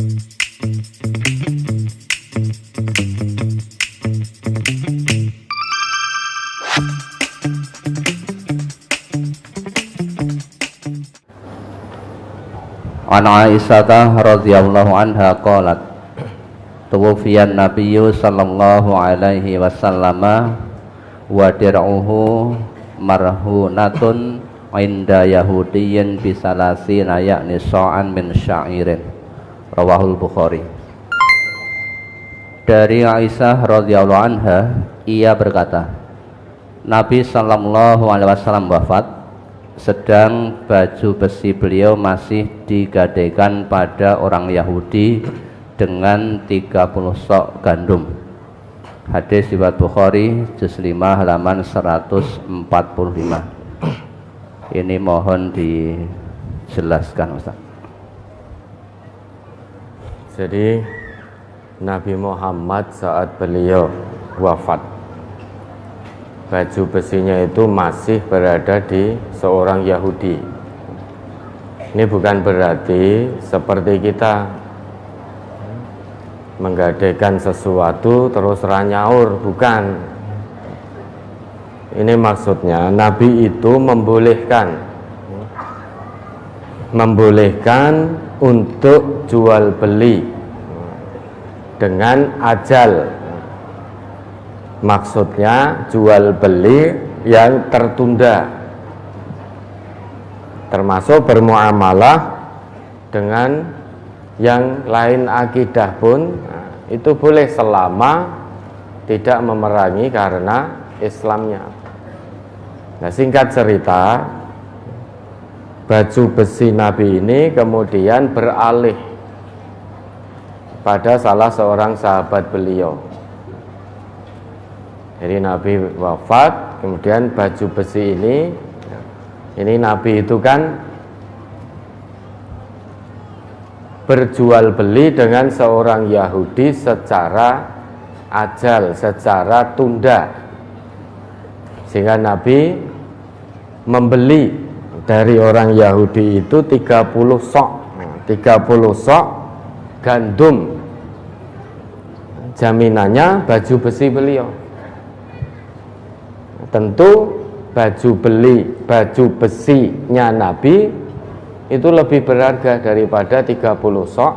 An Aisyah radhiyallahu anha qalat tuwfiyan nabiyyu sallallahu alaihi wasallam wa dir'uhu marhunatun inda yahudiyyin bisalasina yakni sa'an min sya'irin. Rawahul Bukhari. Dari Aisyah radhiyallahu anha, ia berkata, Nabi sallallahu alaihi wasallam wafat sedang baju besi beliau masih digadaikan pada orang Yahudi dengan 30 sok gandum. Hadis riwayat Bukhari juz 5 halaman 145. Ini mohon dijelaskan Ustaz. Jadi Nabi Muhammad saat beliau wafat, baju besinya itu masih berada di seorang Yahudi. Ini bukan berarti seperti kita menggadaikan sesuatu terus ranyaur, bukan. Ini maksudnya Nabi itu membolehkan untuk jual beli dengan ajal. Maksudnya jual beli yang tertunda, termasuk bermuamalah dengan yang lain akidah pun itu boleh selama tidak memerangi karena Islamnya. Nah, singkat cerita, baju besi Nabi ini kemudian beralih pada salah seorang sahabat beliau. Jadi Nabi wafat, kemudian baju besi ini Nabi itu kan berjual beli dengan seorang Yahudi secara ajal, secara tunda, sehingga Nabi membeli dari orang Yahudi itu 30 sok gandum, jaminannya baju besi beliau. Tentu baju besinya Nabi itu lebih berharga daripada 30 sok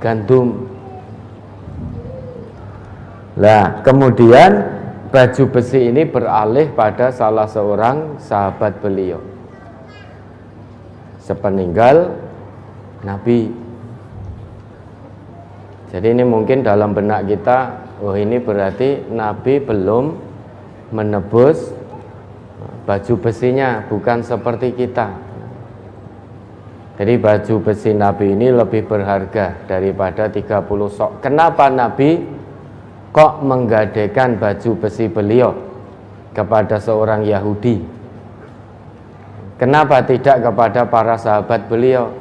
gandum. Nah, kemudian baju besi ini beralih pada salah seorang sahabat beliau sepeninggal Nabi. Jadi ini mungkin dalam benak kita, oh ini berarti Nabi belum menebus baju besinya, bukan seperti kita. Jadi baju besi Nabi ini lebih berharga daripada 30 sok. Kenapa Nabi kok menggadaikan baju besi beliau kepada seorang Yahudi? Kenapa tidak kepada para sahabat beliau?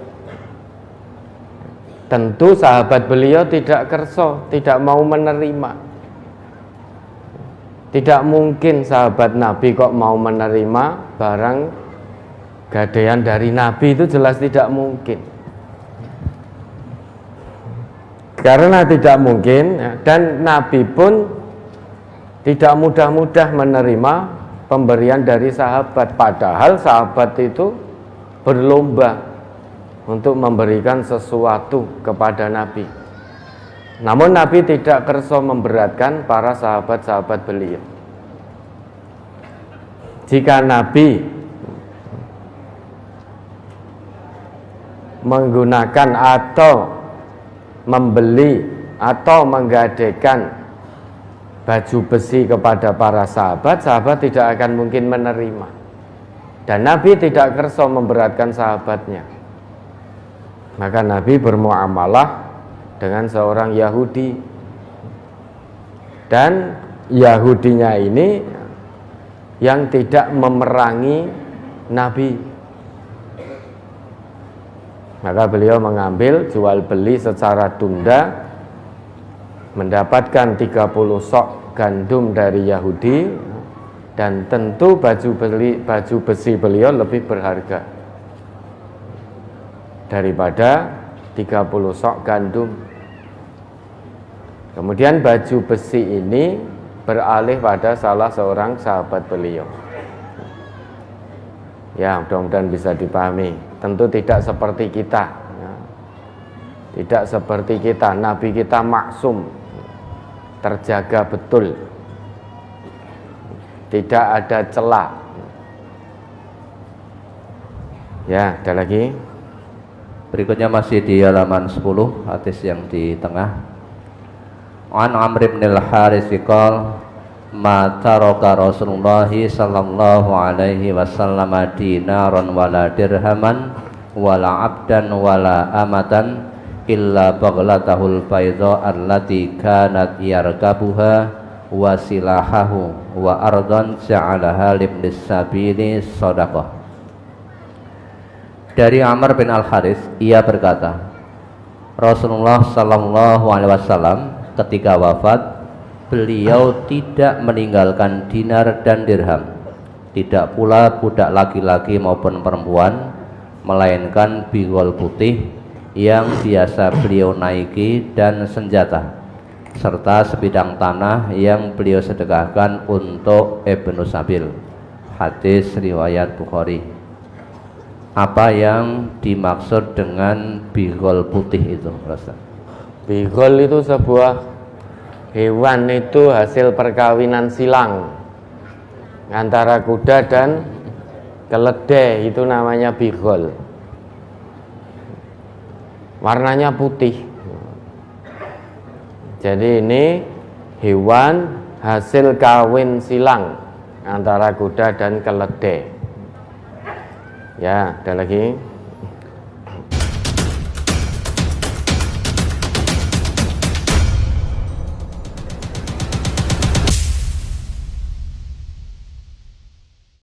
Tentu sahabat beliau tidak kerso, tidak mau menerima. Tidak mungkin sahabat Nabi kok mau menerima barang gadaian dari Nabi, itu jelas tidak mungkin. Karena tidak mungkin, dan Nabi pun tidak mudah-mudah menerima pemberian dari sahabat. Padahal sahabat itu berlomba untuk memberikan sesuatu kepada Nabi. Namun Nabi tidak kerso memberatkan para sahabat-sahabat beliau. Jika Nabi menggunakan atau membeli atau menggadaikan baju besi kepada para sahabat, sahabat tidak akan mungkin menerima. Dan Nabi tidak kerso memberatkan sahabatnya. Maka Nabi bermuamalah dengan seorang Yahudi, dan Yahudinya ini yang tidak memerangi Nabi. Maka beliau mengambil jual beli secara tunda, mendapatkan 30 sok gandum dari Yahudi, dan tentu baju besi beliau lebih berharga daripada 30 sok gandum. Kemudian baju besi ini beralih pada salah seorang sahabat beliau. Ya, mudah-mudahan bisa dipahami. Tentu tidak seperti kita, ya. Tidak seperti kita. Nabi kita maksum, terjaga betul, tidak ada celah. Ya, ada lagi. Berikutnya masih di halaman 10, hadis yang di tengah. An Amr bin al-Harits qala ma taraka Rasulullah sallallahu alaihi wasallam dinaran wala dirhaman wala abdan wala amatan illa baglatahul bayda allati kanat yarkabuha wa silahahu wa ardan ja'alaha libnis sabili shadaqah. Dari Amr bin al-Harits, ia berkata, Rasulullah sallallahu alaihi wasallam ketika wafat, beliau tidak meninggalkan dinar dan dirham, tidak pula budak laki-laki maupun perempuan, melainkan bigol putih yang biasa beliau naiki dan senjata, serta sebidang tanah yang beliau sedekahkan untuk Ibnu Sabil. Hadis riwayat Bukhari. Apa yang dimaksud dengan bigol putih itu, Ustaz? Bigol itu sebuah hewan, itu hasil perkawinan silang antara kuda dan keledai, itu namanya bigol. Warnanya putih. Jadi ini hewan hasil kawin silang antara kuda dan keledai. Ya, ada lagi.